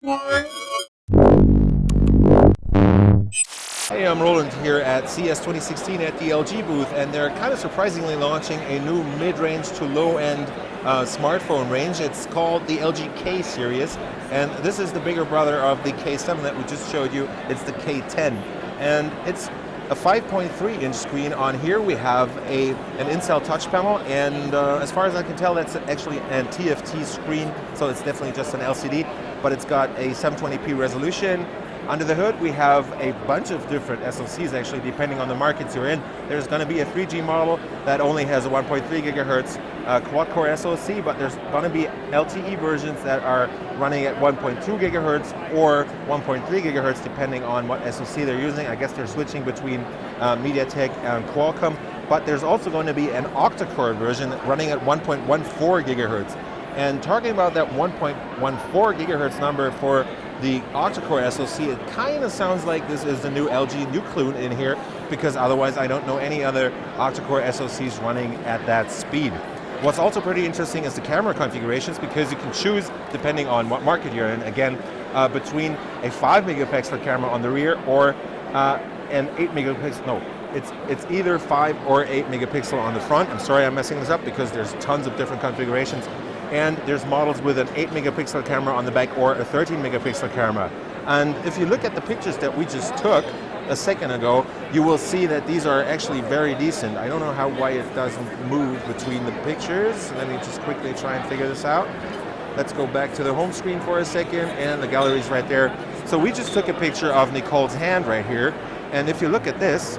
Hey, I'm Roland here at CES 2016 at the LG booth, and they're kind of surprisingly launching a new mid-range to low-end smartphone range. It's called the LG K series, and this is the bigger brother of the K7 that we just showed you. It's the K10, and it's a 5.3-inch screen. On here we have an in-cell touch panel, and as far as I can tell, that's actually an TFT screen, so it's definitely just an LCD, but it's got a 720p resolution. Under the hood, we have a bunch of different SoCs, actually, depending on the markets you're in. There's going to be a 3G model that only has a 1.3 gigahertz quad-core SoC, but there's going to be LTE versions that are running at 1.2 gigahertz or 1.3 gigahertz, depending on what SoC they're using. I guess they're switching between MediaTek and Qualcomm, but there's also going to be an octa-core version running at 1.14 gigahertz. And talking about that 1.14 gigahertz number for the octa-core SoC, it kind of sounds like this is the new LG Nucleus in here, because otherwise I don't know any other octa-core SoCs running at that speed. What's also pretty interesting is the camera configurations, because you can choose, depending on what market you're in, again, between a 5 megapixel camera on the rear or an 8 megapixel, no, it's either 5 or 8 megapixel on the front. I'm sorry I'm messing this up because there's tons of different configurations. And there's models with an 8 megapixel camera on the back or a 13 megapixel camera. And if you look at the pictures that we just took a second ago, you will see that these are actually very decent. I don't know why it doesn't move between the pictures. Let me just quickly try and figure this out. Let's go back to the home screen for a second, and the gallery's right there. So we just took a picture of Nicole's hand right here. And if you look at this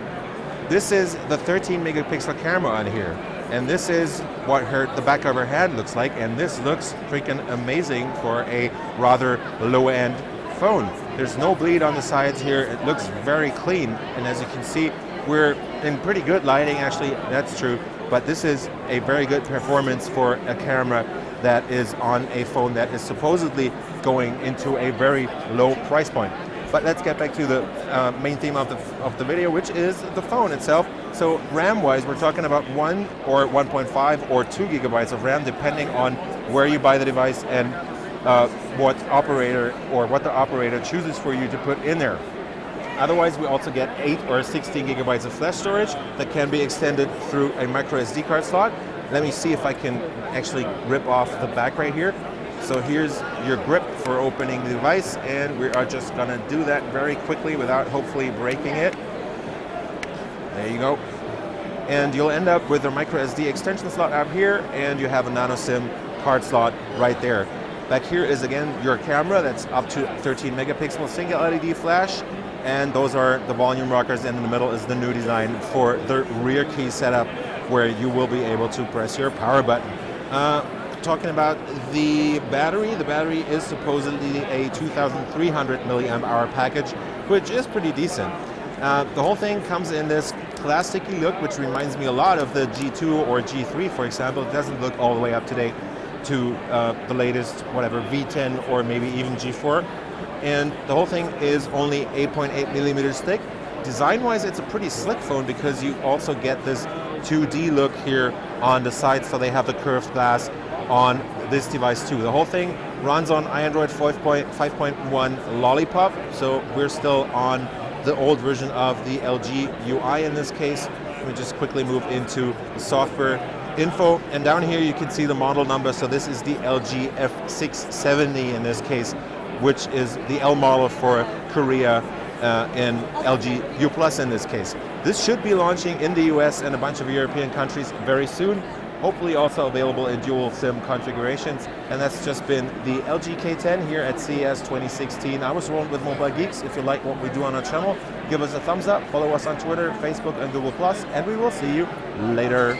is the 13 megapixel camera on here. And this is what the back of her hand looks like, and this looks freaking amazing for a rather low-end phone. There's no bleed on the sides here. It looks very clean, and as you can see, we're in pretty good lighting, actually, that's true, but this is a very good performance for a camera that is on a phone that is supposedly going into a very low price point. But let's get back to the main theme of the video, which is the phone itself. So RAM-wise, we're talking about 1 or 1.5 or 2 gigabytes of RAM, depending on where you buy the device and what the operator chooses for you to put in there. Otherwise, we also get 8 or 16 gigabytes of flash storage that can be extended through a micro SD card slot. Let me see if I can actually rip off the back right here. So here's your grip for opening the device, and we are just going to do that very quickly without hopefully breaking it. There you go. And you'll end up with a micro SD extension slot up here, and you have a nano SIM card slot right there. Back here is again your camera that's up to 13 megapixel single LED flash, and those are the volume rockers, and in the middle is the new design for the rear key setup where you will be able to press your power button. Talking about the battery is supposedly a 2,300 milliamp hour package, which is pretty decent. The whole thing comes in this plasticky look, which reminds me a lot of the G2 or G3, for example. It doesn't look all the way up to date to the latest, whatever, V10 or maybe even G4. And the whole thing is only 8.8 millimeters thick. Design-wise, it's a pretty slick phone because you also get this 2D look here on the side, so they have the curved glass on this device too. The whole thing runs on Android 5.1 Lollipop, so we're still on the old version of the LG UI in this case. Let me just quickly move into the software info, and down here you can see the model number. So this is the LG F670 in this case, which is the L model for Korea and LG U Plus in this case. This should be launching in the US and a bunch of European countries very soon. Hopefully also available in dual SIM configurations. And that's just been the LG K10 here at CES 2016. I was Roland with Mobile Geeks. If you like what we do on our channel, give us a thumbs up, follow us on Twitter, Facebook, and Google+, and we will see you later.